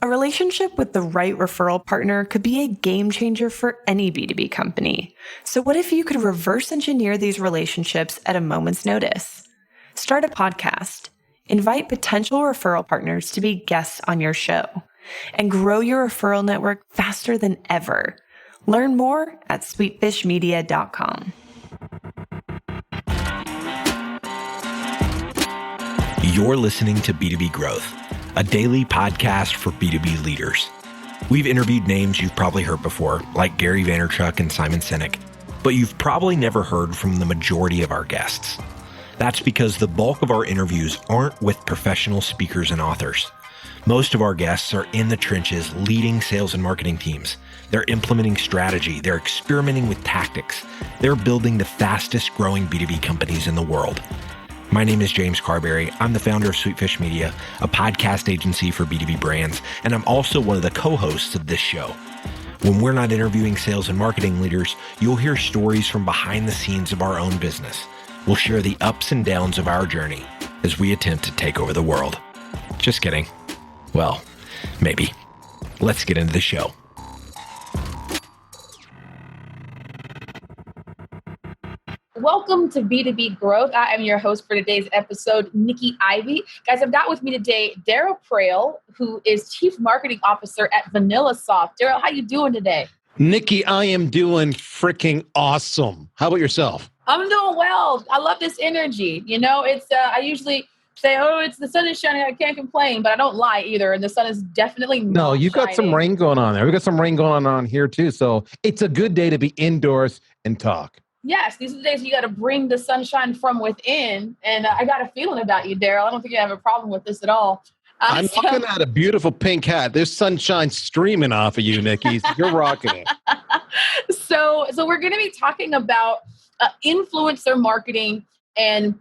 A relationship with the right referral partner could be a game changer for any B2B company. So what if you could reverse engineer these relationships at a moment's notice? Start a podcast, invite potential referral partners to be guests on your show, and grow your referral network faster than ever. Learn more at sweetfishmedia.com. You're listening to B2B Growth, a daily podcast for B2B leaders. We've interviewed names you've probably heard before, like Gary Vaynerchuk and Simon Sinek, but you've probably never heard from the majority of our guests. That's because the bulk of our interviews aren't with professional speakers and authors. Most of our guests are in the trenches leading sales and marketing teams. They're implementing strategy. They're experimenting with tactics. They're building the fastest growing B2B companies in the world. My name is James Carberry. I'm the founder of Sweetfish Media, a podcast agency for B2B brands, and I'm also one of the co-hosts of this show. When we're not interviewing sales and marketing leaders, you'll hear stories from behind the scenes of our own business. We'll share the ups and downs of our journey as we attempt to take over the world. Just kidding. Well, maybe. Let's get into the show. Welcome to B2B Growth. I am your host for today's episode, Nikki Ivy. Guys, I've got with me today Darryl Praill, who is Chief Marketing Officer at VanillaSoft. Darryl, how you doing today? Nikki, I am doing freaking awesome. How about yourself? I'm doing well. I love this energy. You know, it's I usually say, it's the sun is shining, I can't complain, but I don't lie either. And the sun is definitely not you've got shining. some rain going on there. We've got some rain going on here too. So it's a good day to be indoors and talk. Yes, these are the days you got to bring the sunshine from within. And I got a feeling about you, Darryl. I don't think you have a problem with this at all. I'm looking at a beautiful pink hat. There's sunshine streaming off of you, Nikki. You're rocking it. So we're going to be talking about influencer marketing and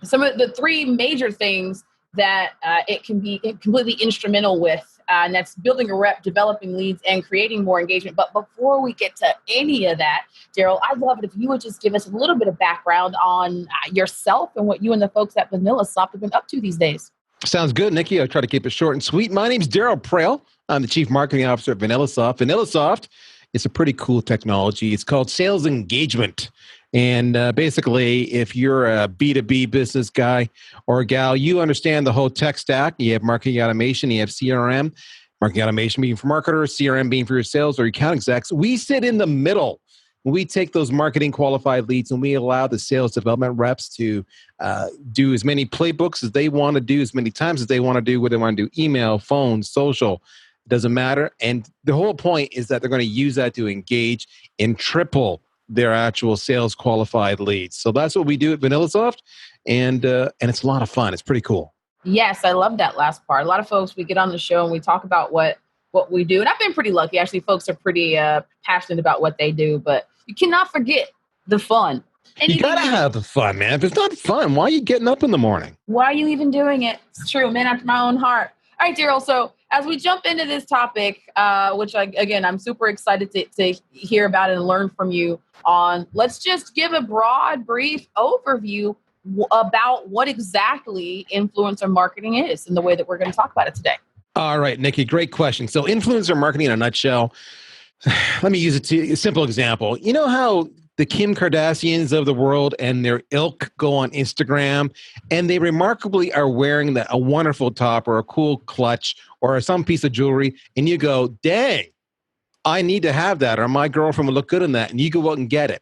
some of the three major things that it can be completely instrumental with. And that's building a rep, developing leads, and creating more engagement. But before we get to any of that, Darryl, I'd love it if you would just give us a little bit of background on yourself and what you and the folks at VanillaSoft have been up to these days. Sounds good, Nikki. I'll try to keep it short and sweet. My name's Darryl Praill. I'm the Chief Marketing Officer at VanillaSoft. VanillaSoft is a pretty cool technology. It's called sales engagement. And basically, if you're a B2B business guy or a gal, you understand the whole tech stack. You have marketing automation, you have CRM, marketing automation being for marketers, CRM being for your sales or your account execs. We sit in the middle. We take those marketing qualified leads and we allow the sales development reps to do as many playbooks as they want to do, as many times as they want to do, whether they want to do email, phone, social. It doesn't matter. And the whole point is that they're going to use that to engage and triple their actual sales qualified leads. So that's what we do at VanillaSoft, and it's a lot of fun. It's pretty cool. Yes, I love that last part. A lot of folks, we get on the show and we talk about what we do. And I've been pretty lucky. Actually, folks are pretty passionate about what they do, but you cannot forget the fun. You got to have the fun, man. If it's not fun, why are you getting up in the morning? Why are you even doing it? It's true, man, after my own heart. All right, Darryl. So as we jump into this topic, which I'm super excited to hear about and learn from you on, let's just give a broad, brief overview about what exactly influencer marketing is and the way that we're going to talk about it today. All right, Nikki, great question. So influencer marketing in a nutshell, let me use a simple example. You know how the Kim Kardashians of the world and their ilk go on Instagram and they remarkably are wearing a wonderful top or a cool clutch or some piece of jewelry, and you go, dang, I need to have that, or my girlfriend would look good in that, and you go out and get it.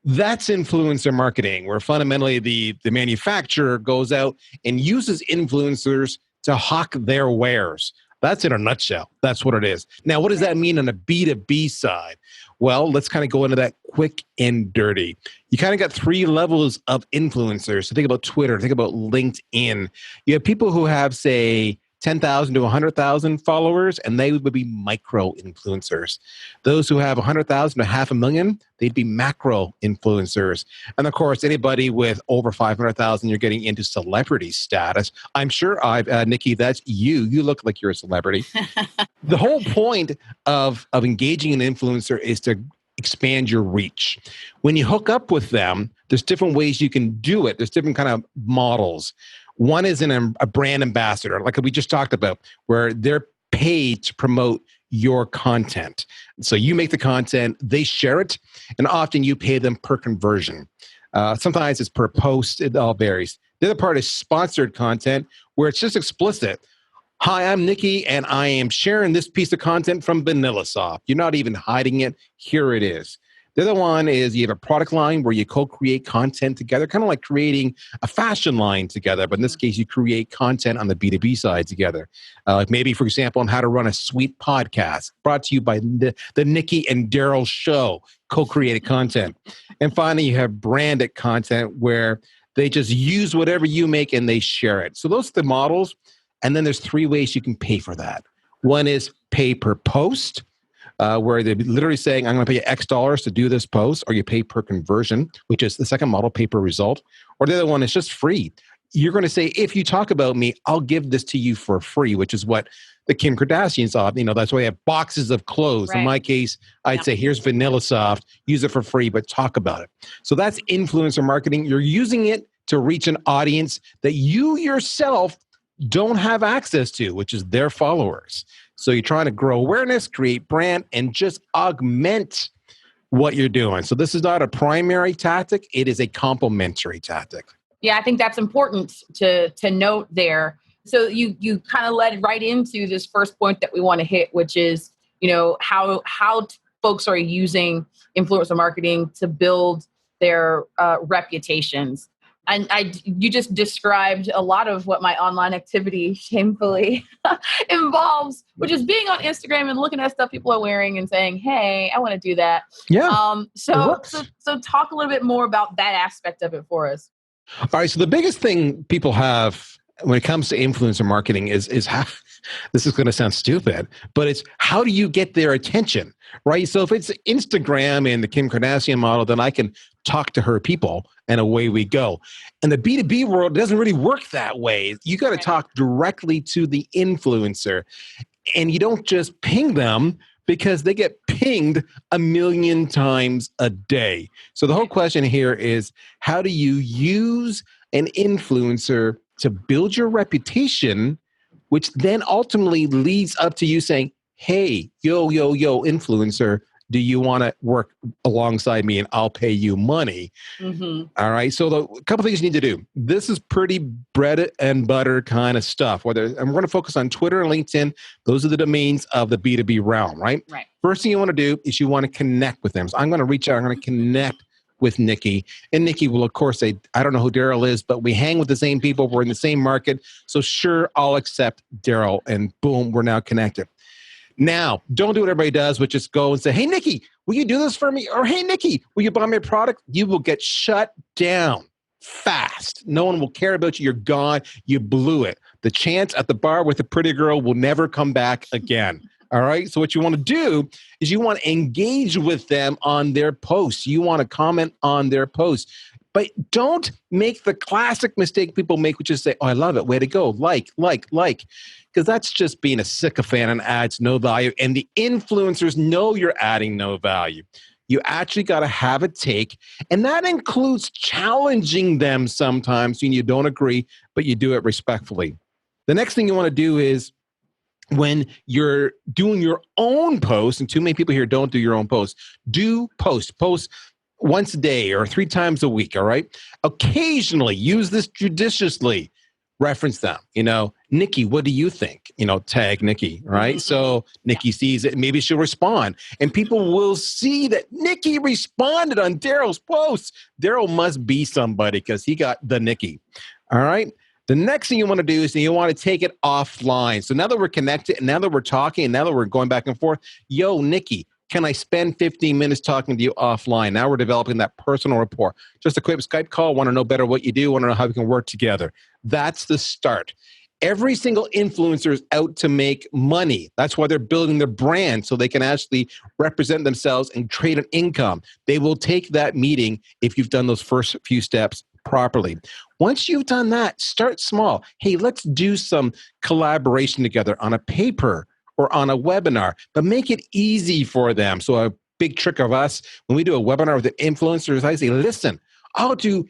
That's influencer marketing, where fundamentally the manufacturer goes out and uses influencers to hawk their wares. That's in a nutshell. That's what it is. Now, what does that mean on a B2B side? Well, let's kind of go into that quick and dirty. You kind of got three levels of influencers. So think about Twitter, think about LinkedIn. You have people who have, say, 10,000 to 100,000 followers, and they would be micro influencers. Those who have 100,000 to 500,000, they'd be macro influencers. And of course, anybody with over 500,000, you're getting into celebrity status. I'm sure, Nikki, that's you. You look like you're a celebrity. The whole point of engaging an influencer is to expand your reach. When you hook up with them, there's different ways you can do it. There's different kind of models. One is a brand ambassador, like we just talked about, where they're paid to promote your content. So you make the content, they share it, and often you pay them per conversion. Sometimes it's per post, it all varies. The other part is sponsored content, where it's just explicit. Hi, I'm Nikki, and I am sharing this piece of content from VanillaSoft. You're not even hiding it. Here it is. The other one is you have a product line where you co-create content together, kind of like creating a fashion line together. But in this case, you create content on the B2B side together. Like maybe, for example, on how to run a sweet podcast brought to you by the Nikki and Darryl Show, co-created content. And finally, you have branded content where they just use whatever you make and they share it. So those are the models. And then there's 3 ways you can pay for that. One is pay per post, where they're literally saying, I'm going to pay you X dollars to do this post, or you pay per conversion, which is the second model, pay per result. Or the other one is just free. You're going to say, if you talk about me, I'll give this to you for free, which is what the Kim Kardashians are. That's why they have boxes of clothes. Right. In my case, I'd say, here's VanillaSoft, use it for free, but talk about it. So that's influencer marketing. You're using it to reach an audience that you yourself don't have access to, which is their followers. So you're trying to grow awareness, create brand, and just augment what you're doing. So this is not a primary tactic. It is a complementary tactic. Yeah, I think that's important to note there. So you kind of led right into this first point that we want to hit, which is, how folks are using influencer marketing to build their reputations. And you just described a lot of what my online activity shamefully involves, which is being on Instagram and looking at stuff people are wearing and saying, hey, I want to do that. Yeah. So talk a little bit more about that aspect of it for us. All right. So the biggest thing people have when it comes to influencer marketing is how, this is going to sound stupid, but it's how do you get their attention, right? So if it's Instagram and the Kim Kardashian model, then I can talk to her people and away we go. And the B2B world doesn't really work that way. You got to talk directly to the influencer, and you don't just ping them because they get pinged 1 million times a day. So the whole question here is, how do you use an influencer to build your reputation, which then ultimately leads up to you saying, hey, yo, influencer, do you want to work alongside me and I'll pay you money? Mm-hmm. All right. So a couple things you need to do. This is pretty bread and butter kind of stuff. And we're going to focus on Twitter and LinkedIn. Those are the domains of the B2B realm, right? Right. First thing you want to do is you want to connect with them. So I'm going to reach out. I'm going to connect with Nikki. And Nikki will, of course, say, I don't know who Darryl is, but we hang with the same people. We're in the same market. So sure, I'll accept Darryl. And boom, we're now connected. Now, don't do what everybody does, which is go and say, hey, Nikki, will you do this for me? Or hey, Nikki, will you buy me a product? You will get shut down fast. No one will care about you. You're gone. You blew it. The chance at the bar with a pretty girl will never come back again. All right. So what you want to do is you want to engage with them on their posts. You want to comment on their posts. But don't make the classic mistake people make, which is say, oh, I love it. Way to go. Like. Because that's just being a sycophant and adds no value. And the influencers know you're adding no value. You actually got to have a take. And that includes challenging them sometimes when you don't agree, but you do it respectfully. The next thing you want to do is when you're doing your own post, and too many people here don't do your own posts, do post once a day or 3 times a week, all right? Occasionally, use this judiciously. Reference them, Nikki, what do you think? Tag Nikki, right? So Nikki sees it, and maybe she'll respond. And people will see that Nikki responded on Darryl's post. Darryl must be somebody because he got the Nikki, all right? The next thing you want to do is you want to take it offline. So now that we're connected, and now that we're talking, and now that we're going back and forth, yo, Nikki, can I spend 15 minutes talking to you offline? Now we're developing that personal rapport. Just a quick Skype call. Want to know better what you do. Want to know how we can work together. That's the start. Every single influencer is out to make money. That's why they're building their brand so they can actually represent themselves and trade an income. They will take that meeting if you've done those first few steps properly. Once you've done that, start small. Hey, let's do some collaboration together on a paper or on a webinar, but make it easy for them. So a big trick of us, when we do a webinar with an influencer, is I say, listen, I'll do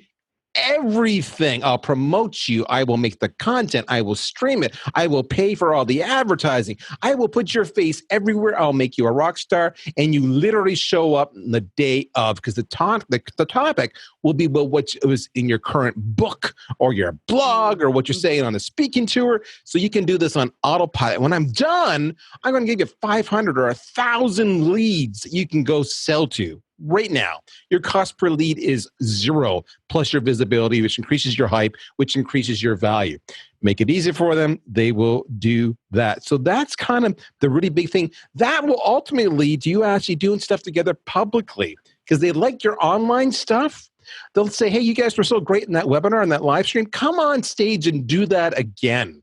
everything. I'll promote you. I will make the content. I will stream it. I will pay for all the advertising. I will put your face everywhere. I'll make you a rock star. And you literally show up the day of, because the topic will be about what was in your current book or your blog or what you're saying on the speaking tour. So you can do this on autopilot. When I'm done, I'm going to give you 500 or 1,000 leads that you can go sell to. Right now, your cost per lead is 0, plus your visibility, which increases your hype, which increases your value. Make it easy for them. They will do that. So that's kind of the really big thing. That will ultimately lead to you actually doing stuff together publicly, because they like your online stuff. They'll say, hey, you guys were so great in that webinar and that live stream. Come on stage and do that again.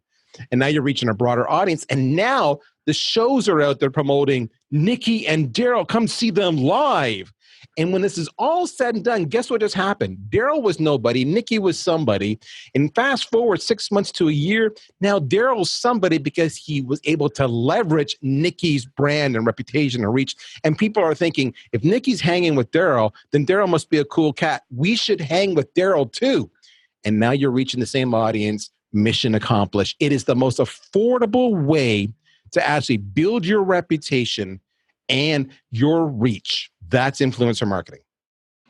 And now you're reaching a broader audience. And now the shows are out there promoting Nikki and Darryl. Come see them live. And when this is all said and done, guess what just happened? Darryl was nobody. Nikki was somebody. And fast forward 6 months to a year, now Darryl's somebody because he was able to leverage Nikki's brand and reputation and reach. And people are thinking, if Nikki's hanging with Darryl, then Darryl must be a cool cat. We should hang with Darryl too. And now you're reaching the same audience. Mission accomplished. It is the most affordable way to actually build your reputation and your reach. That's influencer marketing.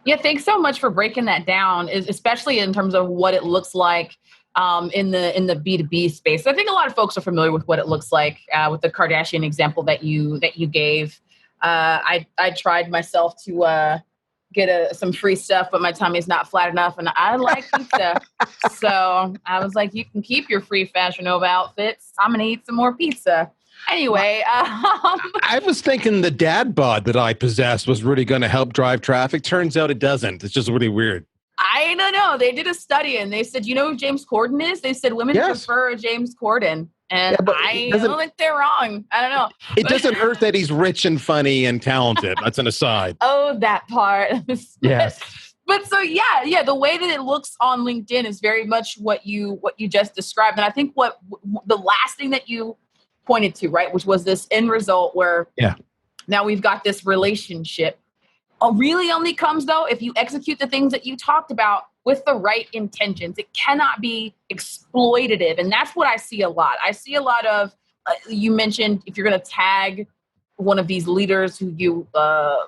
Yeah, thanks so much for breaking that down, especially in terms of what it looks like in the B2B space. I think a lot of folks are familiar with what it looks like with the Kardashian example that you gave. I tried myself to get some free stuff, but my tummy is not flat enough, and I like pizza. So I was like, you can keep your free Fashion Nova outfits. I'm going to eat some more pizza. Anyway. I was thinking the dad bod that I possessed was really going to help drive traffic. Turns out it doesn't. It's just really weird. I don't know. They did a study and they said, you know who James Corden is? They said women prefer James Corden. And I don't think they're wrong. I don't know. It doesn't hurt that he's rich and funny and talented. That's an aside. Oh, that part. Yes. But so, yeah, the way that it looks on LinkedIn is very much what you just described. And I think what the last thing that you pointed to, right, which was this end result where now we've got this relationship. Really only comes, though, if you execute the things that you talked about with the right intentions. It cannot be exploitative. And that's what I see a lot. I see a lot of, you mentioned, if you're going to tag one of these leaders who you,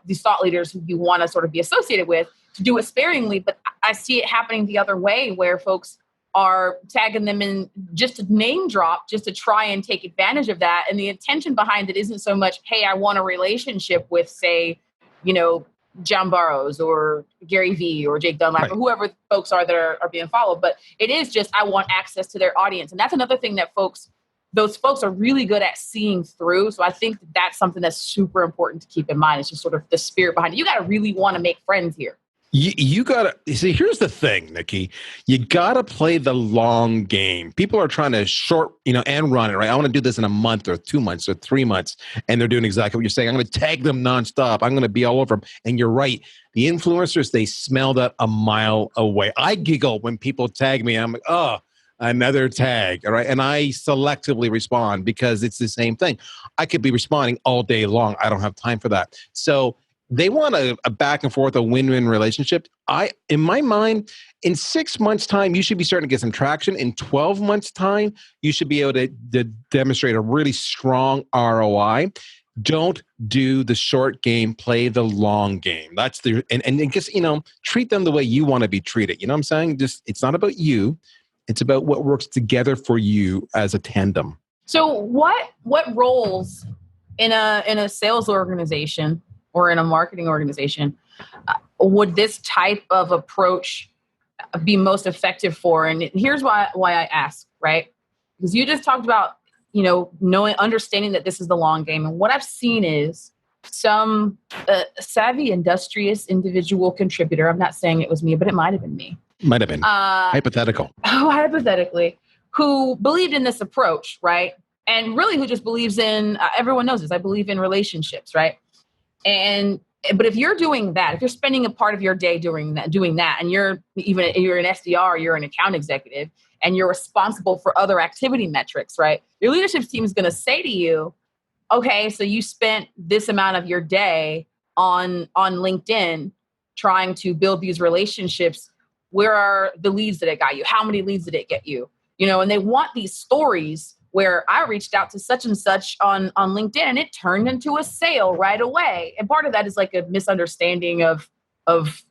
these thought leaders who you want to sort of be associated with, to do it sparingly. But I see it happening the other way where folks are tagging them in just to name drop, just to try and take advantage of that. And the intention behind it isn't so much, hey, I want a relationship with, say, John Burrows or Gary Vee or Jake Dunlap or whoever folks are that are being followed. But it is just, I want access to their audience. And that's another thing that those folks are really good at seeing through. So I think that's something that's super important to keep in mind. It's just sort of the spirit behind it. You got to really want to make friends here. You got to see, here's the thing, Nikki. You got to play the long game. People are trying to short, and run it, right? I want to do this in a month or 2 months or 3 months. And they're doing exactly what you're saying. I'm going to tag them nonstop. I'm going to be all over them. And you're right. The influencers, they smell that a mile away. I giggle when people tag me. I'm like, oh, another tag. All right. And I selectively respond because it's the same thing. I could be responding all day long. I don't have time for that. So they want a back and forth, a win-win relationship. In my mind, in 6 months' time, you should be starting to get some traction. In 12 months' time, you should be able to demonstrate a really strong ROI. Don't do the short game, play the long game. That's and just, treat them the way you want to be treated. You know what I'm saying? Just, it's not about you. It's about what works together for you as a tandem. So what roles in a sales organization or in a marketing organization, would this type of approach be most effective for? And here's why I ask, right? Because you just talked about, understanding that this is the long game. And what I've seen is some savvy, industrious individual contributor, I'm not saying it was me, but it might have been me. Might have been. Hypothetical. Hypothetically, who believed in this approach, right? And really who just believes in, everyone knows this, I believe in relationships, right? But if you're doing that, if you're spending a part of your day doing that, and you're an SDR, you're an account executive, and you're responsible for other activity metrics, right? Your leadership team is going to say to you, okay, so you spent this amount of your day on LinkedIn trying to build these relationships. where are the leads that it got you? How many leads did it get you? You know, and they want these stories where I reached out to such and such on LinkedIn and it turned into a sale right away. And part of that is like a misunderstanding of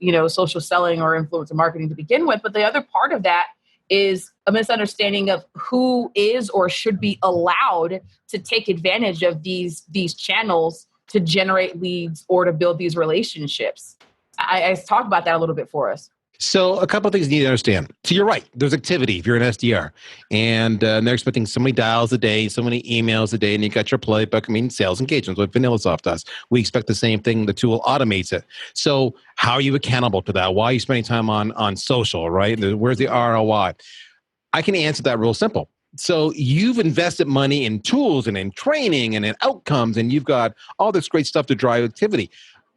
you know, social selling or influencer marketing to begin with. But the other part of that is a misunderstanding of who is or should be allowed to take advantage of these channels to generate leads or to build these relationships. I talked about that a little bit for us. So a couple of things you need to understand. So you're right. There's activity if you're an SDR. And they're expecting so many dials a day, so many emails a day, and you got your playbook. I mean, sales engagements, what VanillaSoft does. We expect the same thing. The tool automates it. So how are you accountable to that? Why are you spending time on social, right? Where's the ROI? I can answer that real simple. So you've invested money in tools and in training and in outcomes, and you've got all this great stuff to drive activity.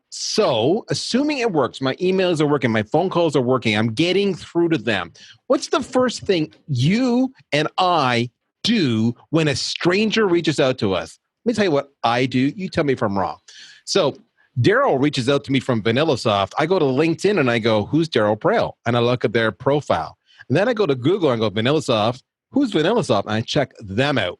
So, assuming it works, my emails are working, my phone calls are working, I'm getting through to them. What's the first thing you and I do when a stranger reaches out to us? Let me tell you what I do. You tell me if I'm wrong. So, Darryl reaches out to me from VanillaSoft. I go to LinkedIn and I go, who's Darryl Praill? And I look at their profile. And then I go to Google and go, VanillaSoft. Who's VanillaSoft? And I check them out.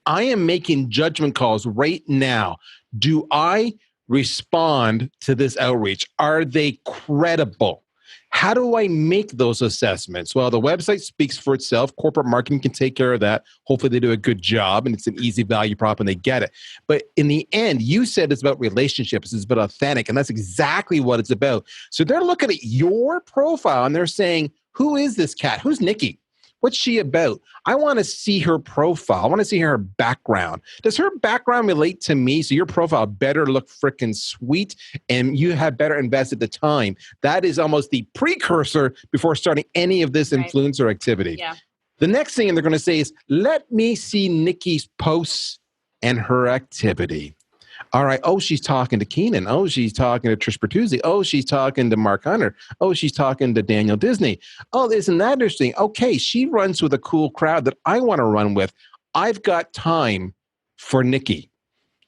I am making judgment calls right now. Do I respond to this outreach? Are they credible? How do I make those assessments? Well, the website speaks for itself. Corporate marketing can take care of that. Hopefully they do a good job and it's an easy value prop and they get it. But in the end, you said it's about relationships. It's about authentic. And that's exactly what it's about. So they're looking at your profile and they're saying, who is this cat? Who's Nikki? What's she about? I want to see her profile. I want to see her background. Does her background relate to me? So your profile better look freaking sweet and you have better invested the time. That is almost the precursor before starting any of this influencer activity. Yeah. The next thing they're going to say is, let me see Nikki's posts and her activity. All right. Oh, she's talking to Keenan. Oh, she's talking to Trish Bertuzzi. Oh, she's talking to Mark Hunter. Oh, she's talking to Daniel Disney. Oh, isn't that interesting? Okay, she runs with a cool crowd that I want to run with. I've got time for Nikki.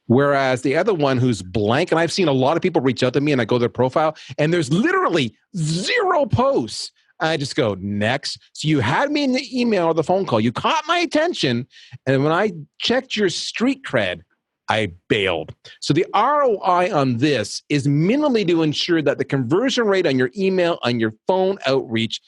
Whereas the other one who's blank, and I've seen a lot of people reach out to me and I go to their profile and there's literally 0 posts. I just go, next. So you had me in the email or the phone call. You caught my attention. And when I checked your street cred, I bailed. So the ROI on this is minimally to ensure that the conversion rate on your email, on your phone outreach,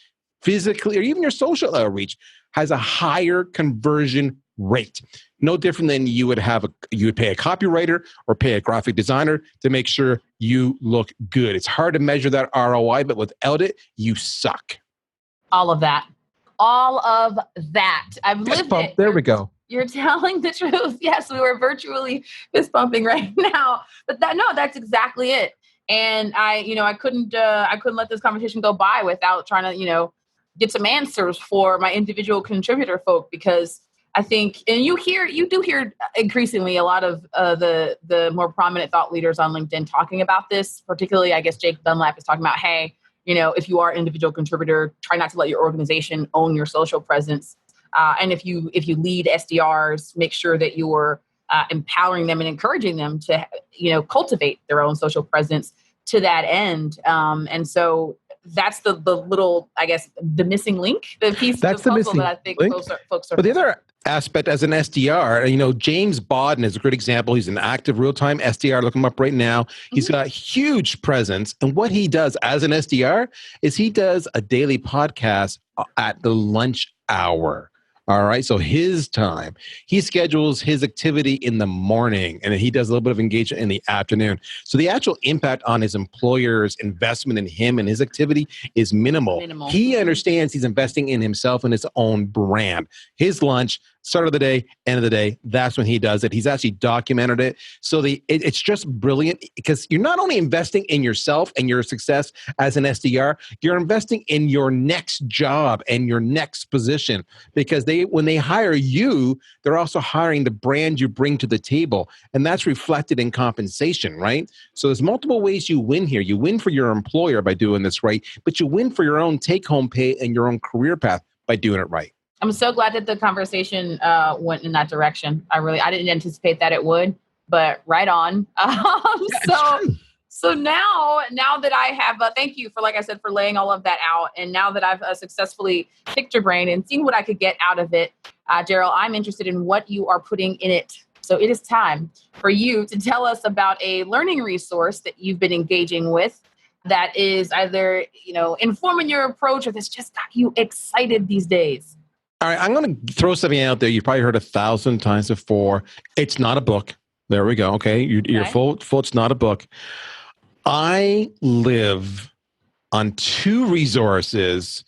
physically, or even your social outreach has a higher conversion rate. No different than you would pay a copywriter or pay a graphic designer to make sure you look good. It's hard to measure that ROI, but without it, you suck. All of that. I've lived it. There we go. You're telling the truth. Yes, we were virtually fist bumping right now, but that's exactly it. And I couldn't let this conversation go by without trying to, get some answers for my individual contributor folk, because I think, and you do hear increasingly a lot of the more prominent thought leaders on LinkedIn talking about this. Particularly, I guess Jake Dunlap is talking about, hey, if you are an individual contributor, try not to let your organization own your social presence. And if you lead SDRs, make sure that you're empowering them and encouraging them to, cultivate their own social presence to that end. And so that's the little, I guess, the missing link, the piece of the puzzle that I think folks are. But the other aspect as an SDR, James Bodden is a great example. He's an active real-time SDR. Look him up right now. He's got huge presence. And what he does as an SDR is he does a daily podcast at the lunch hour. All right. So his time, he schedules his activity in the morning and then he does a little bit of engagement in the afternoon. So the actual impact on his employer's investment in him and his activity is minimal. He understands he's investing in himself and his own brand. His lunch, start of the day, end of the day, that's when he does it. He's actually documented it. So it's just brilliant because you're not only investing in yourself and your success as an SDR, you're investing in your next job and your next position, because when they hire you, they're also hiring the brand you bring to the table. And that's reflected in compensation, right? So there's multiple ways you win here. You win for your employer by doing this right, but you win for your own take-home pay and your own career path by doing it right. I'm so glad that the conversation went in that direction. I didn't anticipate that it would, but right on. So now that I have, thank you for, like I said, for laying all of that out. And now that I've successfully picked your brain and seen what I could get out of it, Darryl, I'm interested in what you are putting in it. So it is time for you to tell us about a learning resource that you've been engaging with that is either, informing your approach or that's just got you excited these days. All right, I'm going to throw something out there. You've probably heard 1,000 times before. It's not a book. There we go. Okay, you're full. It's not a book. I live on two resources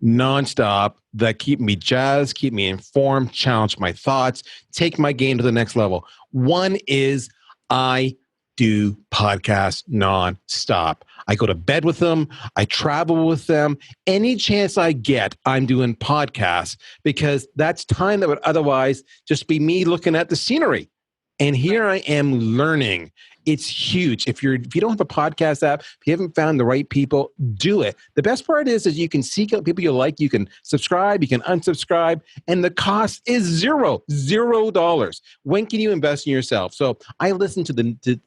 nonstop that keep me jazzed, keep me informed, challenge my thoughts, take my game to the next level. One is I do podcasts nonstop. I go to bed with them. I travel with them. Any chance I get, I'm doing podcasts because that's time that would otherwise just be me looking at the scenery. And here I am learning. It's huge. If you don't have a podcast app, if you haven't found the right people, do it. The best part is you can seek out people you like. You can subscribe. You can unsubscribe. And the cost is $0. When can you invest in yourself? So I listen to the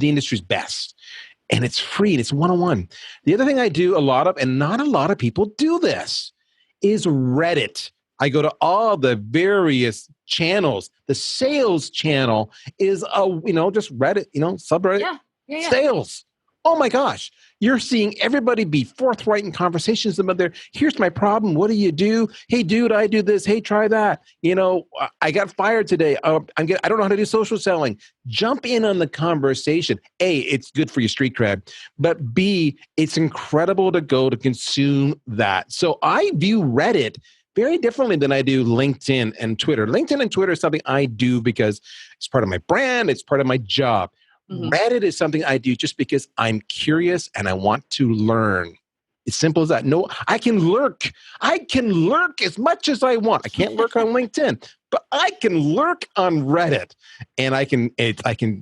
industry's best. And it's free and it's one-on-one. The other thing I do a lot of, and not a lot of people do this, is Reddit. I go to all the various channels. The sales channel is just Reddit, subreddit, sales. Oh my gosh. You're seeing everybody be forthright in conversations about here's my problem. What do you do? Hey, dude, I do this. Hey, try that. I got fired today. I don't know how to do social selling. Jump in on the conversation. A, it's good for your street cred. But B, it's incredible to go to consume that. So I view Reddit very differently than I do LinkedIn and Twitter. LinkedIn and Twitter is something I do because it's part of my brand. It's part of my job. Mm-hmm. Reddit is something I do just because I'm curious and I want to learn. It's simple as that. No, I can lurk. I can lurk as much as I want. I can't lurk on LinkedIn, but I can lurk on Reddit, and I can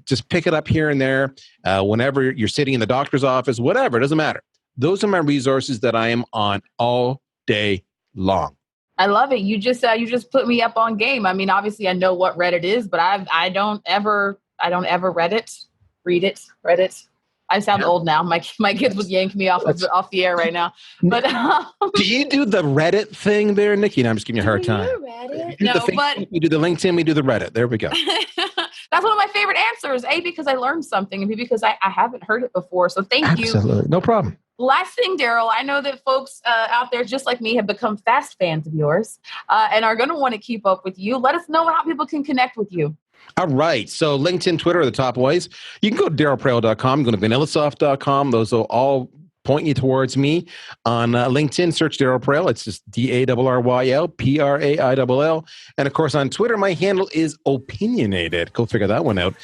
just pick it up here and there whenever you're sitting in the doctor's office, whatever. It doesn't matter. Those are my resources that I am on all day long. I love it. You just put me up on game. I mean, obviously, I know what Reddit is, but I don't ever read it. I sound old now. My kids would yank me off the air right now. But do you do the Reddit thing there, Nikki? No, I'm just giving you a hard time. You do the LinkedIn, we do the Reddit. There we go. That's one of my favorite answers. A, because I learned something, and B, because I haven't heard it before. So thank you. Absolutely, no problem. Last thing, Darryl, I know that folks out there just like me have become fast fans of yours and are going to want to keep up with you. Let us know how people can connect with you. All right. So LinkedIn, Twitter are the top ways. You can go to DarrylPraill.com, go to VanillaSoft.com. Those will all point you towards me. On LinkedIn, search Darryl Praill. It's just DarrylPraill. And of course, on Twitter, my handle is opinionated. Go figure that one out.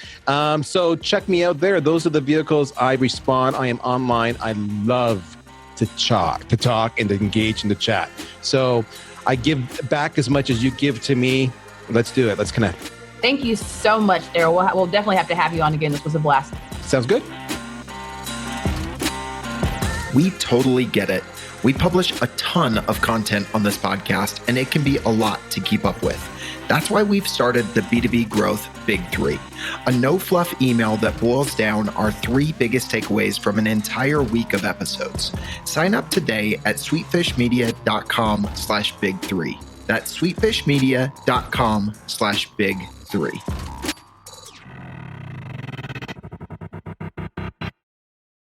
So check me out there. Those are the vehicles I respond. I am online. I love to talk and to engage in the chat. So I give back as much as you give to me. Let's do it. Let's connect. Thank you so much, Darryl. We'll definitely have to have you on again. This was a blast. Sounds good. We totally get it. We publish a ton of content on this podcast, and it can be a lot to keep up with. That's why we've started the B2B Growth Big Three, a no-fluff email that boils down our 3 biggest takeaways from an entire week of episodes. Sign up today at sweetfishmedia.com/big3. That's sweetfishmedia.com/big3.